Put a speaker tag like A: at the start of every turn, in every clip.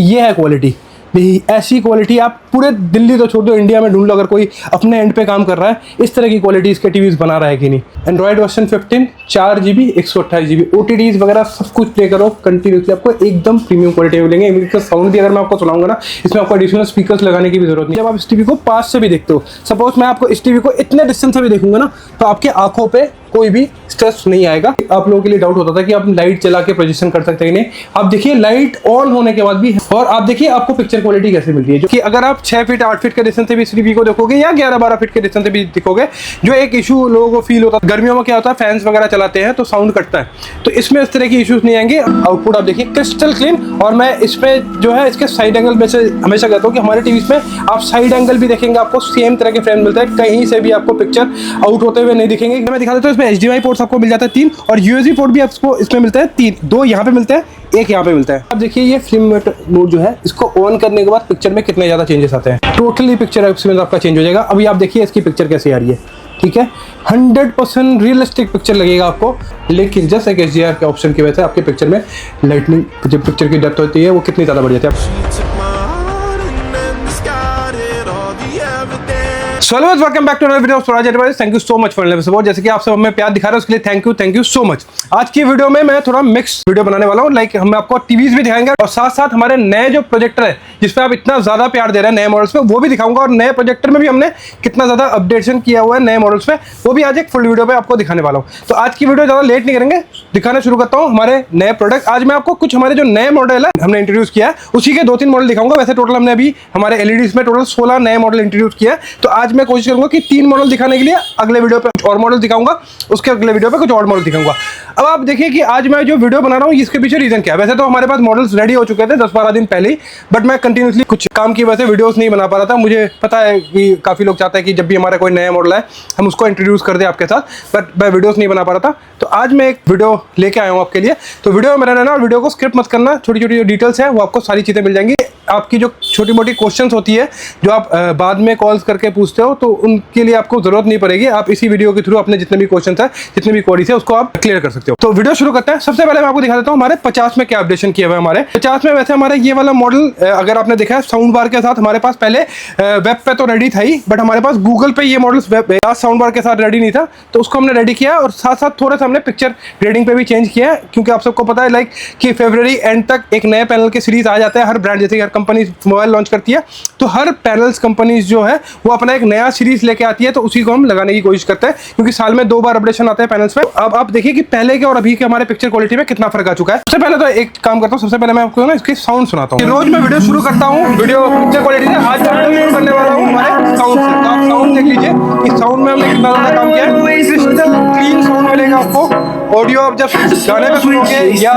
A: ये है क्वालिटी। ऐसी क्वालिटी आप पूरे दिल्ली तो छोड़ दो, इंडिया में ढूंढ लो, अगर कोई अपने एंड पे काम कर रहा है इस तरह की क्वालिटी इसके टीवीज बना रहा है कि नहीं। Android version 15, 4GB 128GB OTTs वगैरह सब कुछ प्ले करो कंटिन्यूसली, आपको एकदम प्रीमियम क्वालिटी मिलेंगे। इसका साउंड भी अगर मैं आपको सुनाऊंगा ना, इसमें आपको एडिशनल स्पीकर्स लगाने की भी जरूरत नहीं। जब आप इस टीवी को पास से भी देखते हो, सपोज मैं आपको इस टीवी को इतने डिस्टेंस से भी देखूंगा ना, तो आपके आंखों पे कोई भी स्ट्रेस नहीं आएगा। आप लोगों के लिए डाउट होता था कि आप लाइट चला के प्रोजेक्शन कर सकते हैं नहीं, आप देखिए लाइट ऑन होने के बाद भी। और आप देखिए आपको पिक्चर क्वालिटी कैसे मिलती है, जो कि अगर आप 6 फीट 8 फीट के डिस्टेंस से भी इस टीवी को देखोगे या 11-12 फीट के डिस्टेंस से भी देखोगे, जो एक इशू लोगों को फील होता है गर्मियों में, क्या होता है फैंस वगैरह चलाते हैं तो साउंड कटता है, तो इसमें इस तरह की इश्यूज नहीं आएंगे। आउटपुट आप देखिए क्रिस्टल क्लीन। और मैं इसमें जो है इसके साइड एंगल में से हमेशा कहता हूँ कि हमारे टीवी में आप साइड एंगल भी देखेंगे, आपको सेम तरह के फ्रेम मिलता है, कहीं से भी आपको पिक्चर आउट होते हुए नहीं दिखेंगे। मैं दिखा देता हूँ, इसमें HDMI पोर्ट्स आपको मिल जाता है 3 और USB पोर्ट भी आपको इसमें मिलता है 3, 2 यहाँ पे मिलते हैं, 1 यहाँ पे मिलता है। अब देखिए ये फिल्म मोड जो है, इसको ऑन करने के बाद पिक्चर में कितने ज़्यादा चेंजेस आते हैं, टोटली पिक्चर आपका चेंज हो जाएगा। अभी आप देखिए इसकी पिक्चर कैसे आ रही है, ठीक है, 100% रियलिस्टिक पिक्चर लगेगा आपको। लेकिन जस्ट एक HDR के ऑप्शन की वजह से आपके पिक्चर में लाइटनिंग, जो पिक्चर की डेप्थ होती है वो कितनी ज़्यादा बढ़ जाती है। So hello guys, welcome back to another video of Swaraj advice. Thank you so much for love support. जैसे कि आप सब हमें प्यार दिखा रहे हो उसके लिए थैंक यू सो मच। आज की वीडियो में मैं थोड़ा मिक्स वीडियो बनाने वाला हूँ। लाइक हम आपको टीवीज भी दिखाएंगे और साथ साथ हमारे नए जो प्रोजेक्टर है जिसपे आप इतना ज्यादा प्यार दे रहे हैं नए मॉडल्स पे, वो भी दिखाऊंगा। और नए प्रोजेक्टर में भी हमने कितना ज्यादा अपडेशन किया हुआ है नए मॉडल्स पे, वो भी आज एक फुल वीडियो पे आपको दिखाने वाला हूँ। तो आज की वीडियो ज्यादा लेट नहीं करेंगे, दिखाना शुरू करता हूँ हमारे नए प्रोडक्ट। आज मैं आपको कुछ हमारे जो नए मॉडल है हमने इंट्रोड्यूस किया है उसी के 2-3 मॉडल दिखाऊंगा। वैसे टोटल हमने अभी हमारे एलईडीज में टोटल 16 नए मॉडल इंट्रोड्यूस किया है। तो आज मैं कोशिश करूंगा कि 3 मॉडल दिखाने के लिए अगले वीडियो पे कुछ और मॉडल दिखाऊंगा, उसके अगले वीडियो पे कुछ और मॉडल दिखाऊंगा। अब आप देखिए कि आज मैं जो वीडियो बना रहा हूँ इसके पीछे रीजन क्या है। वैसे तो हमारे पास मॉडल्स रेडी हो चुके थे 10-12 दिन पहले ही, बट मैं कंटिन्यूसली कुछ काम की वजह से वीडियोस नहीं बना पा रहा था। मुझे पता है कि काफी लोग चाहते हैं कि जब भी हमारा कोई नया मॉडल है हम उसको इंट्रोड्यूस कर दें आपके साथ, बट मैं वीडियोस नहीं बना पा रहा था। तो आज मैं एक वीडियो लेके आया हूँ आपके लिए। तो वीडियो में रहना और वीडियो को स्किप मत करना, छोटी छोटी जो डिटेल्स है वो आपको सारी चीजें मिल जाएंगी। आपकी जो छोटी मोटी क्वेश्चंस होती है जो आप बाद में कॉल्स करके पूछते हो, तो उनके लिए आपको जरूरत नहीं पड़ेगी। आप इसी वीडियो के थ्रू अपने जितने भी क्वेश्चंस है, जितने भी क्वेरीज है, उसको आप क्लियर कर सकते हो। तो वीडियो शुरू करते हैं। सबसे पहले मैं आपको दिखा देता हूँ हमारे 50 में क्या अपडेशन किया हुआ है। हमारे 50 में वैसे हमारे ये वाला मॉडल अगर आपने देखा है साउंड बार के साथ, हमारे पास पहले वेब पे तो रेडी था ही, बट हमारे पास गूगल पे ये मॉडल साउंड बार के साथ रेडी नहीं था, तो उसको हमने रेडी किया। और साथ साथ थोड़ा सा हमने पिक्चर ग्रेडिंग पे भी चेंज किया है, क्योंकि आप सबको पता है लाइक कि फरवरी एंड तक एक नए पैनल के सीरीज आ जाता है हर ब्रांड। जैसे हर कंपनी मोबाइल लॉन्च करती है तो हर पैनल्स कंपनीज जो है वो अपना एक नया सीरीज लेके आती है, तो उसी को हम लगाने की कोशिश करते हैं, क्योंकि साल में 2 बार अपडेशन आते हैं पैनल्स पे। अब आप देखिए कि पहले के और अभी के हमारे पिक्चर क्वालिटी में कितना फर्क आ चुका है। सबसे पहले तो एक काम करता हूँ, सबसे पहले मैं आपको ना इसके साउंड सुनाता हूँ। रोज मैं वीडियो शुरू करता हूँ वीडियो पिक्चर क्वालिटी से, आज मैं वीडियो शुरू करने वाला हूँ हमारे साउंड से। तो आप साउंड देख लीजिए कि साउंड में हमने कितना ज्यादा काम किया है। क्रिस्टल क्लीन साउंड मिलेगा आपको। ऑडियो आप जब गाने पे सुनोगे या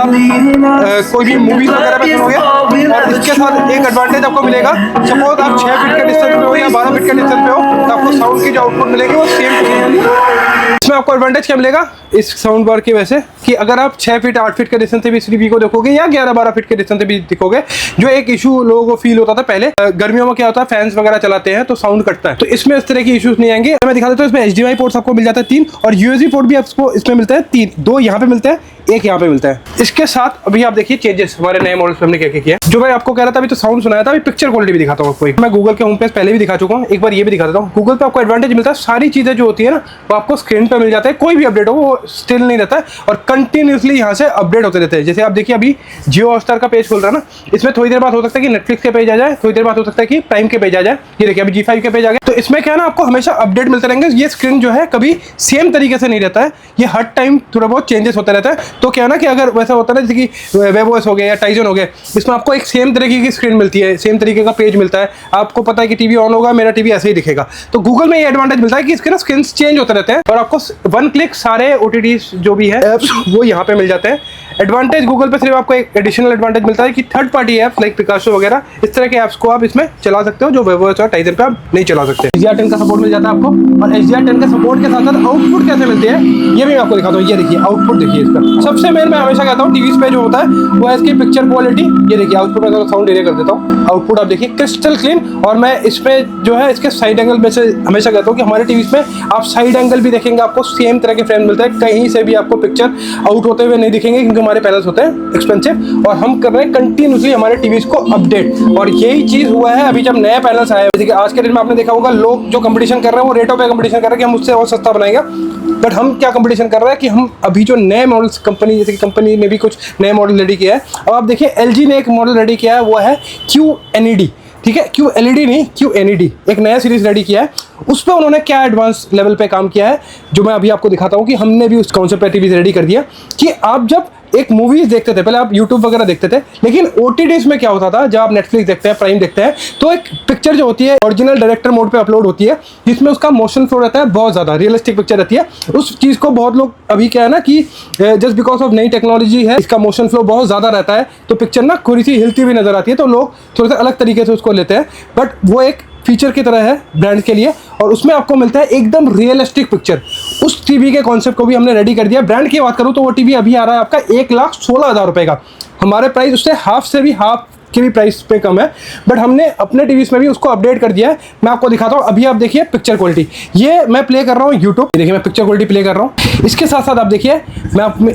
A: कोई भी मूवीज वगैरह पे सुनोगे, और इसके साथ एक एडवांटेज आपको मिलेगा, सपोज आप 6 फीट के डिस्टेंस पे हो या 12 फीट के डिस्टेंस पे हो, तो आपको साउंड की जो आउटपुट मिलेगी वो सेम मिलेगी। इसमें आपको एडवांटेज क्या मिलेगा इस साउंड बार की वजह से, कि अगर आप 6 फीट 8 फीट के डिस्टेंस से भी इस टीवी को देखोगे या 11-12 फीट के डिस्टेंस से भी देखोगे, जो एक इशू लोगों को फील होता था पहले गर्मियों में, क्या होता है फैंस वगैरह चलाते हैं तो साउंड कटता है, तो इसमें इस तरह की इश्यूज नहीं आएंगे। मैं दिखा देता हूँ, इसमें HDMI पोर्ट्स आपको मिल जाता है 3 और USB पोर्ट भी आपको इसमें मिलता है 3, 2 यहाँ पे मिलते हैं, 1 यहाँ पे मिलता है। इसके साथ अभी आप देखिए चेंजेस हमारे नए मॉडल्स पे हमने क्या किया। जो भाई आपको कह रहा था अभी तो साउंड सुनाया था, अभी पिक्चर क्वालिटी भी दिखाता हूँ आपको। मैं गूगल के होम पेज पहले भी दिखा चुका हूँ, एक बार ये भी दिखा देता हूँ। गूगल पे आपको एडवांटेज मिलता है, सारी चीजें जो होती है ना वो आपको स्क्रीन पे मिल जाता है। कोई भी अपडेट हो वो स्टिल नहीं रहता है और कंटिन्यूसली यहाँ से अपडेट होते रहते हैं। जैसे आप देखिए अभी जियो हॉटस्टार का पेज खोल रहा है ना, इसमें थोड़ी देर बाद हो सकता है कि नेटफ्लिक्स के पेज आ जाए, थोड़ी देर बाद हो सकता है कि प्राइम के पेज आ जाए। ये देखिए अभी G5 के पेज आ गए। तो इसमें क्या है ना, आपको हमेशा अपडेट मिलते रहेंगे। ये स्क्रीन जो है कभी सेम तरीके से नहीं रहता है, ये हर टाइम थोड़ा बहुत चेंजेस होता रहता है। तो क्या है ना कि अगर वैसा होता है ना, जैसे कि वेबओएस हो गया या टाइजन हो गया, इसमें आपको एक सेम तरीके की स्क्रीन मिलती है, सेम तरीके का पेज मिलता है। आपको पता है कि टीवी ऑन होगा, मेरा टीवी ऐसे ही दिखेगा। तो गूगल में ये एडवांटेज मिलता है कि इसके ना स्क्रीन चेंज होते रहते हैं और आपको 1 क्लिक सारे OTTs जो भी है एप्स वो यहाँ पे मिल जाते हैं। एडवांटेज गूगल पे सिर्फ आपको एक एडिशनल एडवांटेज मिलता है कि third party apps like Picasso वगैरह इस तरह के ऐप्स को आप इसमें चला सकते हो, जो वेबओएस और टाइजन पे आप नहीं चला सकते। HDR10 का सपोर्ट मिल जाता है आपको, और HDR10 के सपोर्ट के साथ साथ आउटपुट कैसे मिलते हैं ये भी मैं आपको दिखाता हूँ। ये देखिए आउटपुट देखिए इसका। सबसे मेन मैं हमेशा कहता हूँ टीवीज पे जो होता है वो है इसकी पिक्चर क्वालिटी। ये देखिए आउटपुट में साउंड डिले कर देता हूँ, आउटपुट आप देखिए क्रिस्टल क्लीन। और मैं इसमें जो है इसके साइड एंगल में से हमेशा कहता हूँ कि हमारे टीवीज में आप साइड एंगल भी देखेंगे, आपको सेम तरह के फ्रेम मिलता है, कहीं से भी आपको पिक्चर आउट होते हुए नहीं दिखेंगे, क्योंकि हमारे पैनल्स होते हैं एक्सपेंसिव, और हम कर रहे हैं कंटिन्यूसली हमारे टीवीज को अपडेट। और यही चीज हुआ है अभी जब नए पैनल्स आए। देखिए आज के दिन में आपने देखा होगा लोग जो कंपटीशन कर रहे हैं वो रेटों पे कंपटीशन कर रहे हैं कि हम उससे और सस्ता बनाएंगे, बट हम क्या कंपटीशन कर रहे हैं कि हम अभी जो नए मॉडल्स कंपनी, जैसे कि कंपनी ने भी कुछ नए मॉडल रेडी किया है। अब आप देखिए LG ने एक मॉडल रेडी किया है, वो है QNED, ठीक है, QLED नहीं, QNED, एक नया सीरीज रेडी किया है। उस पर उन्होंने क्या एडवांस लेवल पे काम किया है जो मैं अभी आपको दिखाता हूँ कि हमने भी उस कॉन्सेप्ट पे टीवी रेडी कर दिया कि आप जब एक मूवीज देखते थे, पहले आप यूट्यूब वगैरह देखते थे, लेकिन OTTs में क्या होता था, जब आप नेटफ्लिक्स देखते हैं, प्राइम देखते हैं, तो एक पिक्चर जो होती है ओरिजिनल डायरेक्टर मोड पे अपलोड होती है, जिसमें उसका मोशन फ्लो रहता है, बहुत ज़्यादा रियलिस्टिक पिक्चर रहती है। उस चीज़ को बहुत लोग अभी क्या है ना कि जस्ट बिकॉज ऑफ नई टेक्नोलॉजी है, इसका मोशन फ्लो बहुत ज़्यादा रहता है, तो पिक्चर ना थोड़ी सी हिलती हुई नजर आती है, तो लोग थोड़ा सा अलग तरीके से उसको लेते हैं, बट वो एक फीचर की तरह है ब्रांड के लिए, और उसमें आपको मिलता है एकदम रियलिस्टिक पिक्चर। उस टीवी के कॉन्सेप्ट को भी हमने रेडी कर दिया। ब्रांड की बात करूं तो वो टीवी अभी आ रहा है आपका 1,16,000 रुपए का। हमारे प्राइस उससे हाफ से भी हाफ के भी प्राइस पे कम है, बट हमने अपने टीवीज में भी उसको अपडेट कर दिया है। मैं आपको दिखाता हूँ। अभी आप देखिए पिक्चर क्वालिटी, ये मैं प्ले कर रहा हूँ यूट्यूब, देखिए मैं पिक्चर क्वालिटी प्ले कर रहा हूँ। इसके साथ साथ आप देखिए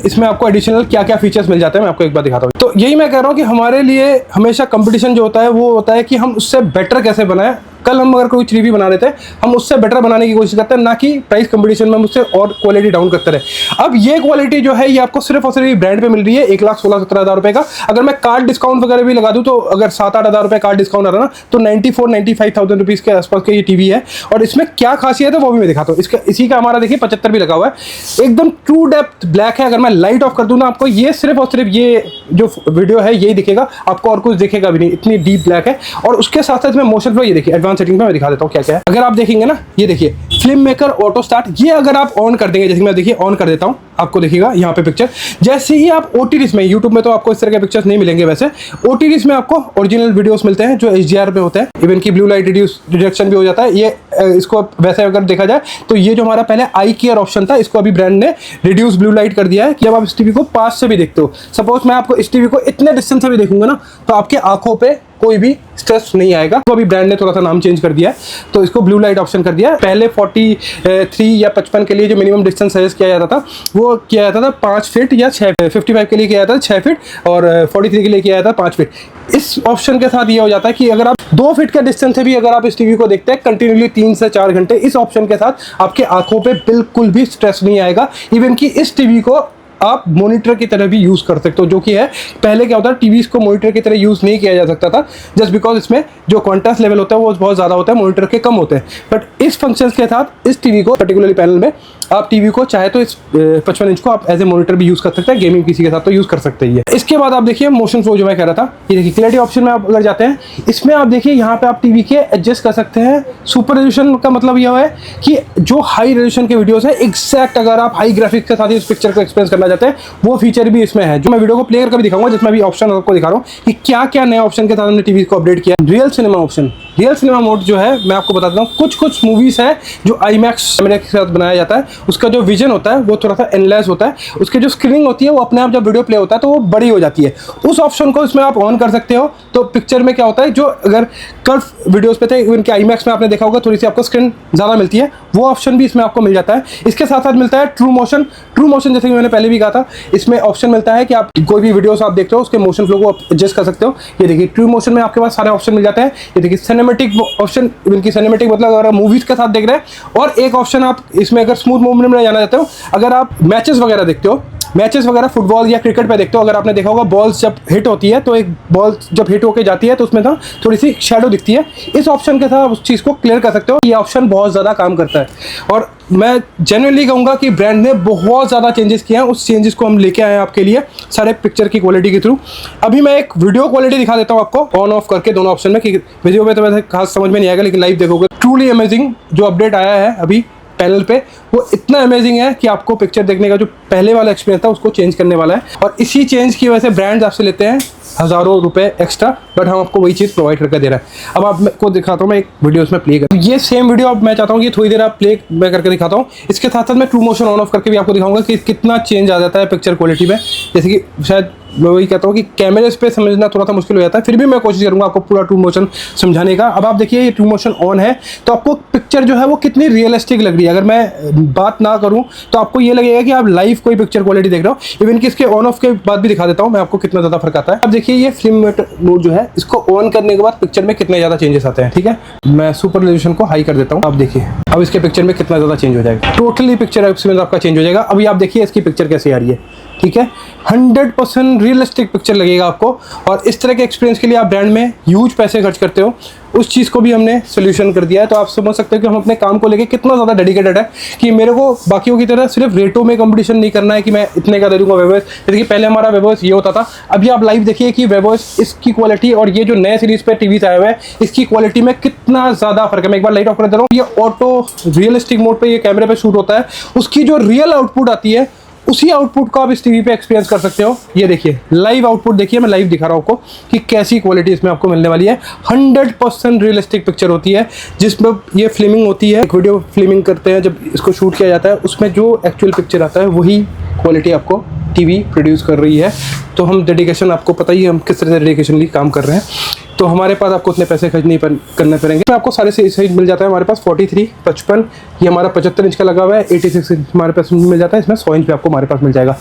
A: इसमें आपको एडिशनल क्या क्या फीचर्स मिल जाते हैं, मैं आपको एक बार दिखाता हूँ। तो यही मैं कह रहा हूँ कि हमारे लिए हमेशा कंपटीशन जो होता है वो होता है कि हम उससे बेटर कैसे बनाएं। कल हम अगर कोई टीवी बना रहे थे, हम उससे बेटर बनाने की कोशिश करते हैं, ना कि प्राइस कंपटीशन में हम उससे और क्वालिटी डाउन करते रहे। अब ये क्वालिटी जो है ये आपको सिर्फ और सिर्फ ब्रांड पे मिल रही है 1,16,17,000 रुपए का। अगर मैं कार्ड डिस्काउंट वगैरह भी लगा दूं तो अगर 7-8 हज़ार रुपए कार्ड डिस्काउंट आ रहा ना, तो 94-95,000 रुपीज़ के आसपास का ये टीवी है। और इसमें क्या खासियत है वो भी मैं दिखाता हूँ। इसका इसी का हमारा देखिए 75 भी लगा हुआ है, एकदम ट्रू डेप्थ ब्लैक है। अगर मैं लाइट ऑफ कर दूँ ना, आपको ये सिर्फ और सिर्फ ये जो वीडियो है यही दिखेगा, आपको और कुछ दिखेगा भी नहीं, इतनी डीप ब्लैक है। और उसके साथ साथ में मोशन फ्लो, ये देखिए एडवांस सेटिंग में मैं दिखा देता हूँ क्या क्या है। अगर आप देखेंगे ना, ये देखिए फिल्म मेकर ऑटो स्टार्ट, ये अगर आप ऑन कर देंगे, जैसे मैं देखिए ऑन कर देता हूँ, आपको देखिएगा यहाँ पे पिक्चर। जैसे ही आप OTTs में, यूट्यूब में तो आपको इस तरह के पिक्चर्स नहीं मिलेंगे, वैसे OTTs में आपको ओरिजिनल वीडियोस मिलते हैं जो HDR पे होते हैं, इवन की ब्लू लाइट रिडक्शन भी हो जाता है। ये इसको वैसे अगर देखा जाए तो ये जो हमारा पहले आई केयर ऑप्शन था, इसको अभी ब्रांड ने रिड्यूस ब्लू लाइट कर दिया है कि जब आप इस टीवी को पास से भी देखते हो, सपोज मैं आपको इस टीवी को इतने डिस्टेंस से भी देखूंगा ना, तो आपके आंखों पे कोई भी स्ट्रेस नहीं आएगा। तो अभी ब्रांड ने थोड़ा सा नाम चेंज कर दिया है, तो इसको ब्लू लाइट ऑप्शन कर दिया है। पहले 43 या 55 के लिए जो मिनिमम डिस्टेंस सजेस्ट किया जाता था, वो किया जाता था 5 फीट या 6 फीट। 55 के लिए किया जाता था 6 फीट, और 43 के लिए किया जाता था 5 फीट। इस ऑप्शन के साथ ये हो जाता है कि अगर आप 2 फीट के डिस्टेंस से भी अगर आप इस टीवी को देखते हैं कंटिन्यूली 3 से 4 घंटे, इस ऑप्शन के साथ आपके आंखों पे बिल्कुल भी स्ट्रेस नहीं आएगा। इवन कि इस टीवी को आप मॉनिटर की तरह भी यूज़ कर सकते हो, जो कि है पहले क्या होता है टीवीज को मॉनिटर की तरह यूज़ नहीं किया जा सकता था, जस्ट बिकॉज इसमें जो कॉन्ट्रास्ट लेवल होता है वो बहुत ज़्यादा होता है, मॉनिटर के कम होते हैं। बट इस फंक्शंस के साथ इस टीवी को पर्टिकुलरली पैनल में आप टीवी को चाहे तो इस 55 इंच को आप एज ए मॉनिटर भी यूज़ कर सकते हैं, गेमिंग पीसी के साथ तो यूज़ कर सकते हैं। इसके बाद आप देखिए मोशन फ्लो, जो मैं कह रहा था, ये देखिए क्लैरिटी ऑप्शन में आप अगर जाते हैं, इसमें आप देखिए यहाँ पे आप टीवी के एडजस्ट कर सकते हैं। सुपर रेजोल्यूशन का मतलब यह है कि जो हाई रेजोल्यूशन के वीडियोस है, एग्जैक्ट अगर आप हाई ग्राफिक्स के साथ इस पिक्चर को एक्सपीरियंस करना चाहते हैं, वो फीचर भी इसमें है, जो मैं वीडियो को प्ले करके भी दिखाऊंगा, जिसमें अभी ऑप्शन आपको दिखा रहा हूँ कि क्या क्या नए ऑप्शन के साथ हमने टीवी को अपडेट किया। Real cinema option, real cinema mode जो है मैं आपको बताता हूँ, कुछ मूवीज है जो IMAX कैमरे के साथ बनाया जाता है, उसका जो विजन होता है वो थोड़ा सा एनलेस होता है, उसकी जो स्क्रीनिंग होती है वो अपने आप जब वीडियो प्ले होता है तो वो बड़ी हो जाती है। उस ऑप्शन को इसमें आप ऑन कर सकते हो, तो पिक्चर में क्या होता है, जो अगर कर्व वीडियोस पे थे, इनके IMAX में आपने देखा होगा थोड़ी सी आपको स्क्रीन ज़्यादा मिलती है, वो ऑप्शन भी इसमें आपको मिल जाता है। इसके साथ साथ मिलता है ट्रू मोशन। ट्रू मोशन जैसे कि मैंने पहले भी कहा था, इसमें ऑप्शन मिलता है कि आप कोई भी वीडियोस आप देखते हो उसके मोशन फ्लो को आप एडजस्ट कर सकते हो। ये देखिए ट्रू मोशन में आपके पास सारे ऑप्शन मिल जाते हैं। ये देखिए सिनेमेटिक ऑप्शन, इनकी सिनेमेटिक मतलब अगर मूवीज के साथ देख रहे हैं, और एक ऑप्शन आप इसमें अगर स्मूथ मूवमेंट में जाना चाहते हो, अगर आप मैचेस वगैरह देखते हो, मैचेस वगैरह फुटबॉल या क्रिकेट पे देखते हो, अगर आपने देखा होगा बॉल्स जब हिट होती है तो एक बॉल जब हिट होकर जाती है तो उसमें ना थोड़ी सी शैडो दिखती है, इस ऑप्शन के साथ उस चीज़ को क्लियर कर सकते हो। ये ऑप्शन बहुत ज़्यादा काम करता है, और मैं जेन्युइनली कहूँगा कि ब्रांड ने बहुत ज़्यादा चेंजेस किए हैं। उस चेंजेस को हम लेके आए हैं आपके लिए सारे पिक्चर की क्वालिटी के थ्रू। अभी मैं एक वीडियो क्वालिटी दिखा देता हूँ आपको ऑन ऑफ करके दोनों ऑप्शन में, कि वीडियो में तो वैसे खास समझ में नहीं आएगा, लेकिन लाइव देखोगे ट्रूली अमेजिंग जो अपडेट आया है अभी पैनल पे, वो इतना अमेजिंग है कि आपको पिक्चर देखने का जो पहले वाला एक्सपीरियंस था उसको चेंज करने वाला है। और इसी चेंज की वजह से ब्रांड्स आपसे लेते हैं हज़ारों रुपए एक्स्ट्रा, बट हम आपको वही चीज़ प्रोवाइड करके दे रहा है। अब आपको दिखाता हूँ मैं एक वीडियो इसमें प्ले कर, ये सेम वीडियो अब मैं चाहता हूँ कि थोड़ी देर आप प्ले मैं करके दिखाता हूँ। इसके साथ साथ मैं ट्रू मोशन ऑन ऑफ करके भी आपको दिखाऊंगा कि कितना चेंज आ जाता है पिक्चर क्वालिटी में। जैसे कि शायद मैं वही कहता हूँ कि कैमरे पे समझना थोड़ा सा मुश्किल हो जाता है, फिर भी मैं कोशिश करूँगा आपको पूरा ट्रू मोशन समझाने का। अब आप देखिए ये ट्रू मोशन ऑन है, तो आपको पिक्चर जो है वो कितनी रियलिस्टिक लग रही है। अगर मैं बात ना करूं तो आपको ये लगेगा कि आप लाइव कोई पिक्चर क्वालिटी देख रहे हो। इवन कि इसके ऑन ऑफ के बाद भी दिखा देता हूं मैं आपको कितना ज़्यादा फर्क आता है। अब देखिए ये फिल्म मोड जो है इसको ऑन करने के बाद पिक्चर में कितने ज़्यादा चेंजेस आते हैं। ठीक है, मैं सुपर रेजोल्यूशन को हाई कर देता हूँ। अब देखिए अब इसके पिक्चर में कितना ज़्यादा चेंज हो जाएगा, टोटली पिक्चर एक्सपीरियंस आपका चेंज हो जाएगा। अभी आप देखिए इसकी पिक्चर कैसे आ रही है। ठीक है, 100% रियलिस्टिक पिक्चर लगेगा आपको। और इस तरह के एक्सपीरियंस के लिए आप ब्रांड में ह्यूज पैसे खर्च करते हो, उस चीज़ को भी हमने सोल्यूशन कर दिया है। तो आप समझ सकते हो कि हम अपने काम को लेके कितना ज़्यादा डेडिकेटेड है कि मेरे को बाकियों की तरह सिर्फ रेटों में कंपटीशन नहीं करना है कि मैं इतने का दे दूंगा वेब ओएस। जैसे कि पहले हमारा वेब ओएस ये होता था, अभी आप लाइव देखिए कि वेब ओएस इसकी क्वालिटी और ये जो नए सीरीज पे टीवीज आए हुए हैं इसकी क्वालिटी में कितना ज़्यादा फर्क है। मैं एक बार लाइट ऑफ कर देता हूँ। ये ऑटो रियलिस्टिक मोड पे ये कैमरे पे शूट होता है, उसकी जो रियल आउटपुट आती है उसी आउटपुट को आप इस टीवी पे एक्सपीरियंस कर सकते हो। ये देखिए लाइव आउटपुट देखिए, मैं लाइव दिखा रहा हूँ आपको कि कैसी क्वालिटी इसमें आपको मिलने वाली है। 100% रियलिस्टिक पिक्चर होती है जिसमें ये फिल्मिंग होती है। एक वीडियो फिल्मिंग करते हैं, जब इसको शूट किया जाता है उसमें जो एक्चुअल पिक्चर आता है वही क्वालिटी आपको टीवी प्रोड्यूस कर रही है। तो हम डेडिकेशन, आपको पता ही है हम किस तरह से डेडिकेशनली काम कर रहे हैं। तो हमारे पास आपको उतने पैसे खर्च नहीं करने पड़ेंगे। तो आपको सारे साइज मिल जाता है हमारे पास 43, 55, ये हमारा 75 इंच का लगा हुआ है। 86 इंच हमारे पास मिल जाता है, इसमें 100 इंच भी आपको हमारे पास मिल जाएगा।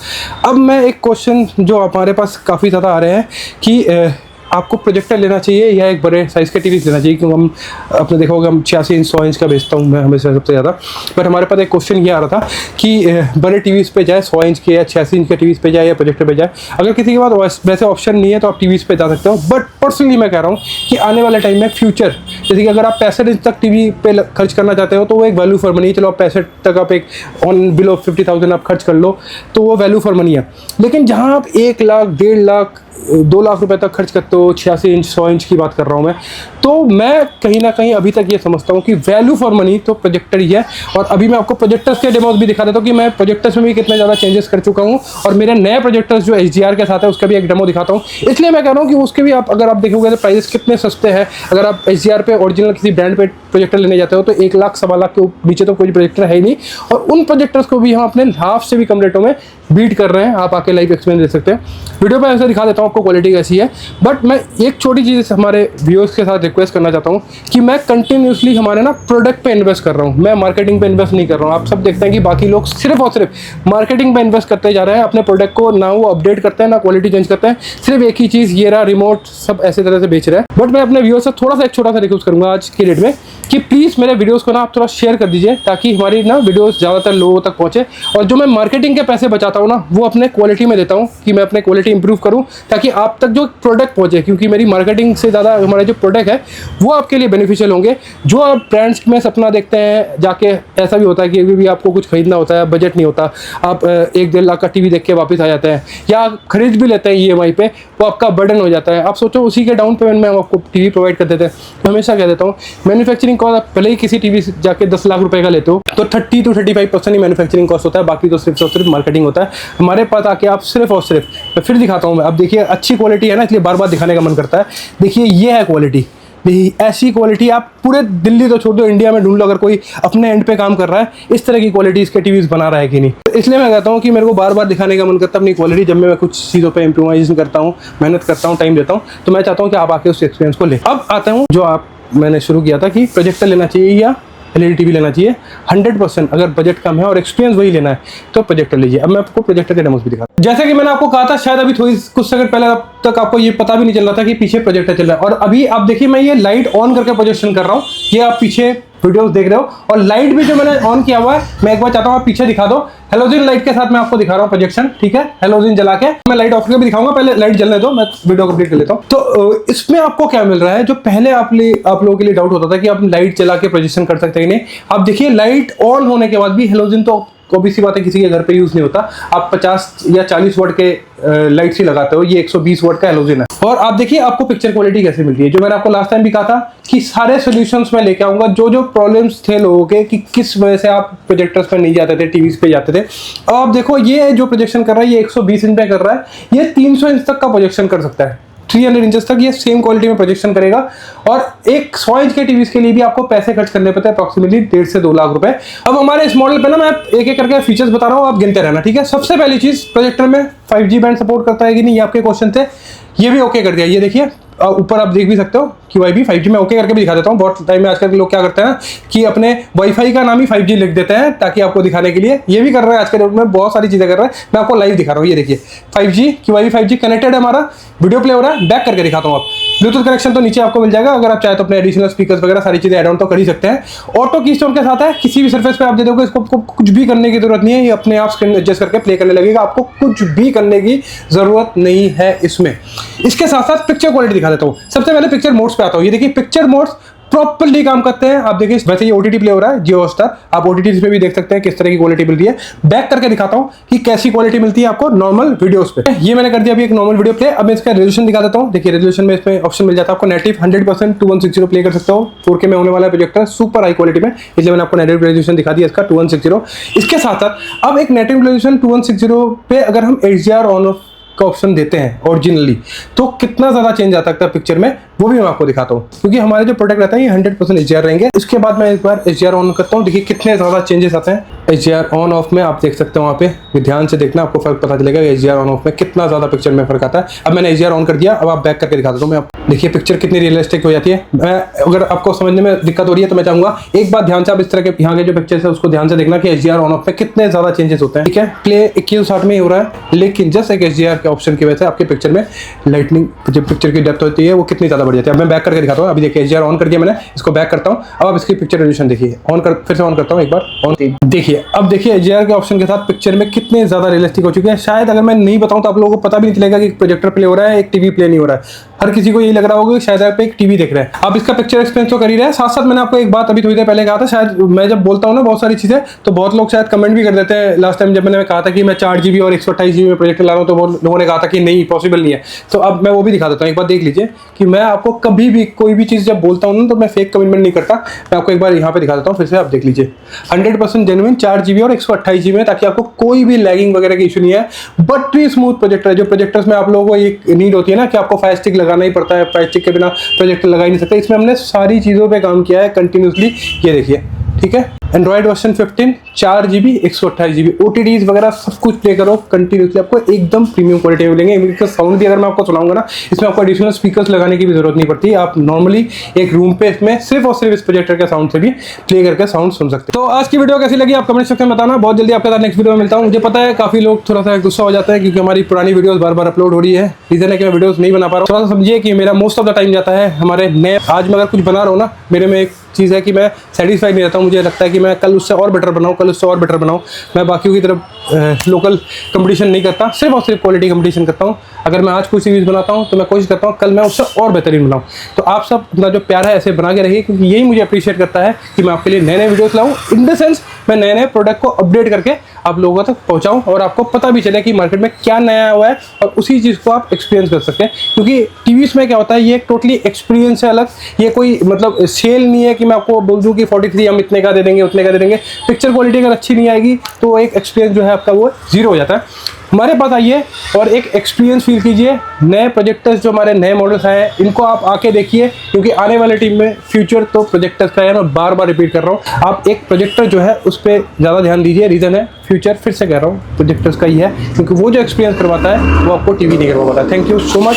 A: अब मैं एक क्वेश्चन जो हमारे पास काफ़ी ज़्यादा आ रहे हैं कि आपको प्रोजेक्टर लेना चाहिए या एक बड़े साइज़ के टीवी लेना चाहिए, क्योंकि हम आपने देखा होगा हम 86 इंच 100 इंच का बेचता हूँ मैं हमेशा सबसे ज़्यादा। बट हमारे पास एक क्वेश्चन ये आ रहा था कि बड़े टीवीज़ पे जाए 100 इंच के या 86 इंच के टीवीज़ पे जाए या प्रोजेक्टर पे जाए। अगर किसी के पास वैसे ऑप्शन नहीं है तो आप टीवीज़ पे जा सकते हो। बट पर्सनली मैं कह रहा हूँ कि आने वाले टाइम में फ्यूचर, जैसे कि अगर आप 65 इंच तक टीवी पे खर्च करना चाहते हो तो वो एक वैल्यू फॉर मनी है। चलो आप 65 तक आप एक ऑन बिलो 50,000 आप खर्च कर लो तो वो वैल्यू फॉर मनी है। लेकिन जहाँ आप 1 लाख, 1.5 लाख, 2 लाख रुपए तक खर्च करते हो, 86 इंच 100 इंच की बात कर रहा हूँ मैं, तो मैं कहीं ना कहीं अभी तक ये समझता हूँ कि वैल्यू फॉर मनी तो प्रोजेक्टर ही है। और अभी मैं आपको प्रोजेक्टर्स के डेमोज भी दिखा देता हूँ कि मैं प्रोजेक्टर्स में भी कितने ज़्यादा चेंजेस कर चुका हूँ। और मेरे नए प्रोजेक्टर्स जो HDR के साथ है उसका भी एक डेमो दिखाता हूँ। इसलिए मैं कह रहा हूँ कि उसके भी आप अगर आप देखोगे तो प्राइस कितने सस्ते हैं। अगर आप HDR पे ओरिजिनल किसी ब्रांड पे प्रोजेक्टर लेने जाते हो तो 1 लाख, 1.25 लाख के नीचे तो कोई प्रोजेक्टर है ही नहीं। और उन प्रोजेक्टर्स को भी हम अपने हाफ से भी कम रेटों में बीट कर रहे हैं। आप आके लाइव एक्सपीरियंस दे सकते हैं। वीडियो पे ऐसे दिखा देता हूँ आपको क्वालिटी कैसी है। बट मैं एक छोटी चीज़ हमारे व्यूअर्स के साथ रिक्वेस्ट करना चाहता हूँ कि मैं कंटिन्यूसली हमारे ना प्रोडक्ट पे इन्वेस्ट कर रहा हूँ, मैं मार्केटिंग पे इन्वेस्ट नहीं कर रहा हूँ। आप सब देखते हैं कि बाकी लोग सिर्फ और सिर्फ मार्केटिंग पे इन्वेस्ट करते जा रहे हैं अपने प्रोडक्ट को, ना वो अपडेट करते हैं ना क्वालिटी चेंज करते हैं। सिर्फ एक ही चीज़, ये रहा रिमोट, सब ऐसे तरह से बेच रहे हैं। बट मैं अपने व्यूअर्स से थोड़ा सा एक छोटा सा रिक्वेस्ट करूँगा आज की डेट में कि प्लीज़ मेरे वीडियोज़ को ना आप थोड़ा शेयर कर दीजिए ताकि हमारी ना वीडियोज़ ज़्यादातर लोगों तक पहुँचे। और जो मैं मार्केटिंग के पैसे बचाता हूँ ना वो अपने क्वालिटी में देता हूँ कि मैं अपने क्वालिटी इंप्रूव करूँ ताकि आप तक जो प्रोडक्ट पहुँचे। क्योंकि मेरी मार्केटिंग से ज़्यादा हमारे जो प्रोडक्ट है वो आपके लिए बेनिफिशियल होंगे। जो आप ब्रांड्स में सपना देखते हैं जाके, ऐसा भी होता है कि अभी भी आपको कुछ खरीदना होता है, बजट नहीं होता, आप 1-1.5 लाख का टीवी देख के वापस आ जाते हैं या खरीद भी लेते हैं EMI पे, वो आपका बर्डन हो जाता है। आप सोचो उसी के डाउन पेमेंट में हम आपको टीवी प्रोवाइड कर देते हैं। तो हमेशा कह देता हूँ मैन्युफैक्चरिंग कॉस्ट, आप पहले ही किसी टीवी जाके 10 लाख रुपए का लेते हो तो 30 to 35% ही मैन्युफैक्चरिंग कॉस्ट होता है, बाकी तो सिर्फ और सिर्फ मार्केटिंग होता है। हमारे पास आके आप सिर्फ और सिर्फ, मैं फिर दिखाता हूँ मैं, अब देखिए अच्छी क्वालिटी है ना इसलिए बार बार दिखाने का मन करता है। देखिए ये है क्वालिटी, ऐसी क्वालिटी आप पूरे दिल्ली तो छोड़ दो, इंडिया में ढूंढ लो अगर कोई अपने एंड पे काम कर रहा है इस तरह की क्वालिटी इसके टीवीज बना रहा है कि नहीं। तो इसलिए मैं कहता हूँ कि मेरे को बार बार दिखाने का मन करता है अपनी क्वालिटी। जब मैं कुछ चीज़ों पे इम्प्रोवाइजेशन करता हूँ, मेहनत करता हूँ, टाइम देता हूँ, तो मैं चाहता हूँ कि आप आके उस एक्सपीरियंस को ले। अब आता हूँ जो मैंने शुरू किया था कि प्रोजेक्टर लेना चाहिए या LED टीवी लेना चाहिए। 100% अगर बजट कम है और एक्सपीरियंस वही लेना है तो प्रोजेक्टर लीजिए। अब मैं आपको प्रोजेक्टर के डेमोस भी दिखाता हूं। जैसे कि मैंने आपको कहा था, शायद अभी थोड़ी कुछ सेकंड पहले तक आपको ये पता भी नहीं चल रहा था कि पीछे प्रोजेक्टर चल रहा है। और अभी आप देखिए मैं ये लाइट ऑन करके प्रोजेक्शन कर रहा हूँ, ये आप पीछे वीडियोस देख रहे हो। और लाइट भी जो मैंने ऑन किया हुआ है, मैं एक बार चाहता हूँ आप पीछे दिखा दो। हेलोजन लाइट के साथ मैं आपको दिखा रहा हूँ प्रोजेक्शन, ठीक है। हेलोजन जला के मैं लाइट ऑफ करके भी दिखाऊंगा, पहले लाइट जलने दो, मैं वीडियो कंप्लीट कर लेता हूँ। तो इसमें आपको क्या मिल रहा है, जो पहले आप लोगों के लिए डाउट होता था कि आप लाइट जला के प्रोजेक्शन कर सकते हैं कि नहीं। आप देखिए लाइट ऑन होने के बाद भी हेलोजन तो obvious सी बात है किसी के घर पे यूज नहीं होता। आप 50 या 40 वाट के लाइट्स ही लगाते हो, ये 120 वाट का हेलोजन है। और आप देखिए आपको पिक्चर क्वालिटी कैसे मिलती है। जो मैंने आपको लास्ट टाइम भी कहा था कि सारे सॉल्यूशंस मैं लेके आऊंगा, जो जो प्रॉब्लम्स थे लोगों के कि किस वजह से आप प्रोजेक्टर्स पर नहीं जाते थे, टीवीज पे जाते थे। अब आप देखो ये जो प्रोजेक्शन कर रहा है ये 120 इंच पे कर रहा है, ये 300 इंच तक का प्रोजेक्शन कर सकता है। 300 इंचेस तक ये सेम क्वालिटी में प्रोजेक्शन करेगा। और एक 100 इंच के टीवीज के लिए भी आपको पैसे खर्च करने पड़ते हैं अप्रॉक्सीमेटली 1.5 से 2 लाख रुपए। अब हमारे इस मॉडल पे ना मैं एक एक करके फीचर्स बता रहा हूँ, आप गिनते रहना, ठीक है। सबसे पहली चीज, प्रोजेक्टर में 5G बैंड सपोर्ट करता है कि नहीं, ये आपके क्वेश्चन थे, ये भी ओके कर दिया। ये देखिए ऊपर आप देख भी सकते हो QIB 5G में ओके करके भी दिखा देता हूँ। बहुत टाइम में आजकल के लोग क्या करते हैं कि अपने वाईफाई का नाम ही 5G लिख देते हैं ताकि आपको दिखाने के लिए। ये भी कर रहे हैं आज के डेट में, बहुत सारी चीजें कर रहे हैं। मैं आपको लाइव दिखा रहा हूँ, ये देखिए 5G QIB 5G कनेक्टेड है, हमारा वीडियो प्ले हो रहा है। बैक करके दिखाता हूँ आप। ब्लूटूथ कनेक्शन तो नीचे आपको मिल जाएगा, अगर आप चाहे तो अपने एडिशनल स्पीकर्स वगैरह सारी चीजें ऐड ऑन तो कर ही सकते हैं। ऑटो कीस्टोन के साथ है, किसी भी सरफेस पे आप दे दोगे इसको, कुछ भी करने की जरूरत नहीं है, ये अपने आप स्क्रीन एडजस्ट करके प्ले करने लगेगा, आपको कुछ भी करने की जरूरत नहीं है इसमें। इसके साथ साथ पिक्चर क्वालिटी दिखा देता हूँ। सबसे पहले पिक्चर मोड्स पे आता हूँ। ये देखिए पिक्चर मोड्स प्रॉपर्ली काम करते हैं। आप देखिए वैसे ये OTT प्ले हो रहा है जियो हॉटस्टार, आप OTT पे भी देख सकते हैं किस तरह की क्वालिटी मिल रही है। बैक करके दिखाता हूँ कि कैसी क्वालिटी मिलती है आपको नॉर्मल वीडियोस पे। ये मैंने कर दिया अभी एक नॉर्मल वीडियो प्ले। अब मैं इसका रेजोल्यूशन दिखा देता हूँ। देखिए रेजोल्यूशन में इसमें ऑप्शन मिल जाता है आपको नेटिव 100% 2160 प्ले कर सकते हो। 4K में होने वाला प्रोजेक्टर सुपर हाई क्वालिटी में, इसलिए मैंने आपको नेटिव रेजोल्यूशन दिखा दिया इसका 2160। इसके साथ साथ अब एक नेटिव रेजोल्यूशन 2160 पे अगर हम HDR ऑन ऑफ का ऑप्शन देते हैं ओरिजिनली, तो कितना ज्यादा चेंज आ सकता है पिक्चर में, वो भी मैं आपको दिखाता हूँ। क्योंकि हमारे जो प्रोडक्ट रहता है ये 100% HDR रहेंगे। इसके बाद मैं एक बार HDR ऑन करता हूँ, देखिए कितने ज्यादा चेंजेस आते हैं। HDR ऑन ऑफ में आप देख सकते हो, वहाँ पे ध्यान से देखना, आपको फर्क पता चलेगा HDR ऑन ऑफ में कितना ज्यादा पिक्चर में फर्क आता है। अब मैंने HDR ऑन कर दिया, अब आप बैक करके दिखा देता हूँ मैं। देखिए पिक्चर कितनी रियलिस्टिक हो जाती है। मैं अगर आपको समझने में दिक्कत हो रही है तो मैं चाहूंगा एक बात ध्यान से आप इस तरह के यहाँ के जो पिक्चर्स है उसको ध्यान से देखना कि HDR ऑन ऑफ में कितने ज्यादा चेंजेस होते हैं। ठीक है, प्ले 2160 में ही हो रहा है, लेकिन जस्ट एक HDR के ऑप्शन की वजह से आपके पिक्चर में लाइटनिंग, जो पिक्चर की डेप्थ होती है वो कितनी ज्यादा बढ़ जाती है। अब मैं बैक करके दिखाता हूँ। अभी देखिए HDR ऑन कर दिया मैंने, इसको बैक करता हूँ। अब आप इसकी पिक्चर रेजोल्यूशन देखिए, ऑन कर, फिर से ऑन करता हूँ एक बार, ऑन देखिए। अब देखिए HDR के ऑप्शन के साथ पिक्चर में कितने ज्यादा रियलिस्टिक हो चुके हैं। शायद अगर मैं नहीं बताऊँ तो आप लोगों को पता भी नहीं चलेगा कि प्रोजेक्टर प्ले हो रहा है, एक टीवी प्ले नहीं हो रहा है। हर किसी को यही लग रहा होगा कि शायद आप एक टीवी देख रहे हैं। आप इसका पिक्चर एक्सपीरियंस तो कर ही रहे हैं, साथ साथ मैंने आपको एक बात अभी थोड़ी देर पहले कहा था, शायद मैं जब बोलता हूँ ना बहुत सारी चीजें तो बहुत लोग शायद कमेंट भी कर देते हैं। लास्ट टाइम जब मैंने कहा था कि मैं 4GB और 128GB में प्रोजेक्टर ला रहा हूँ तो बहुत लोगों ने कहा था कि नहीं पॉसिबल नहीं है। तो अब मैं वो भी दिखा देता हूँ। एक बार देख लीजिए कि मैं आपको कभी भी कोई भी चीज़ जब बोलता हूँ ना तो मैं फेक कमिटमेंट नहीं करता। मैं आपको एक बार यहाँ पे दिखा देता हूँ, फिर से आप देख लीजिए 100% जेन्युइन 4GB और 128GB में, ताकि आपको कोई भी लैगिंग वगैरह की इशू नहीं है। बटरी स्मूथ प्रोजेक्टर है। जो प्रोजेक्टर्स में आप लोगों को एक नीड होती है ना कि आपको फायर स्टिक लगाना ही पड़ता है, फायर स्टिक के बिना प्रोजेक्टर लगा ही नहीं सकते, इसमें हमने सारी चीज़ों पे काम किया है कंटिन्यूसली। ये देखिए, ठीक है, Android version 15 4GB 128GB OTTs वगैरह सब कुछ प्ले करो कंटिन्यूसली, आपको एकदम प्रीमियम क्वालिटी में मिलेंगे। इसका साउंड भी अगर मैं आपको सुनाऊंगा ना, इसमें आपको एडिशनल स्पीकर्स लगाने की भी जरूरत नहीं पड़ती। आप नॉर्मली एक रूम पे इसमें सिर्फ और सिर्फ इस प्रोजेक्टर के साउंड से भी प्ले करके साउंड सुन सकते हैं। तो आज की वीडियो कैसी लगी आप कमेंट सेक्शन में बताना। बहुत जल्दी आपके साथ नेक्स्ट वीडियो में मिलता हूँ। मुझे पता है काफी लोग थोड़ा सा गुस्सा हो जाता है क्योंकि हमारी पुरानी वीडियोस बार बार अपलोड हो रही है। रीजन है कि मैं वीडियोस नहीं बना पा रहा हूँ। थोड़ा सा समझिए कि मेरा मोस्ट ऑफ द टाइम जाता है हमारे नए। आज मैं अगर कुछ बना रहा हूँ ना, मेरे में एक चीज़ है कि मैं सेटिस्फाई नहीं रहता हूँ। मुझे लगता है कि मैं कल उससे और बेटर बनाऊँ, कल उससे और बेटर बनाऊँ। मैं बाकियों की तरफ लोकल कंपटीशन नहीं करता, सिर्फ और सिर्फ क्वालिटी कंपटीशन करता हूँ। अगर मैं आज कोई सीरीज बनाता हूँ तो मैं कोशिश करता हूँ कल मैं उससे और बेहतरीन बनाऊँ। तो आप सब अपना जो प्यार है ऐसे बना के रहिए, क्योंकि यही मुझे अप्रिशिएट करता है कि मैं आपके लिए नए नए वीडियोस लाऊं। इन द सेंस मैं नए नए प्रोडक्ट को अपडेट करके आप लोगों तक पहुँचाऊँ और आपको पता भी चले कि मार्केट में क्या नया हुआ है और उसी चीज़ को आप एक्सपीरियंस कर सकते हैं। क्योंकि टीवीज में क्या होता है, ये एक टोटली एक्सपीरियंस है अलग। ये कोई मतलब सेल नहीं है कि मैं आपको बोल दूँ कि 43 हम इतने का दे देंगे, उतने का दे देंगे। पिक्चर क्वालिटी अगर अच्छी नहीं आएगी तो एक एक्सपीरियंस जो है आपका वो जीरो हो जाता है। हमारे पास आइए और एक एक्सपीरियंस फील कीजिए। नए प्रोजेक्टर्स जो हमारे नए मॉडल्स आए हैं इनको आप आके देखिए, क्योंकि आने वाले टीम में फ्यूचर तो प्रोजेक्टर्स का है। मैं बार बार रिपीट कर रहा हूँ, आप एक प्रोजेक्टर जो है उस पर ज़्यादा ध्यान दीजिए। रीज़न है फ्यूचर, फिर से कह रहा हूँ, प्रोजेक्टर्स का ही है, क्योंकि वो जो एक्सपीरियंस करवाता है वो आपको टीवी नहीं करवा पाता। Thank you so much.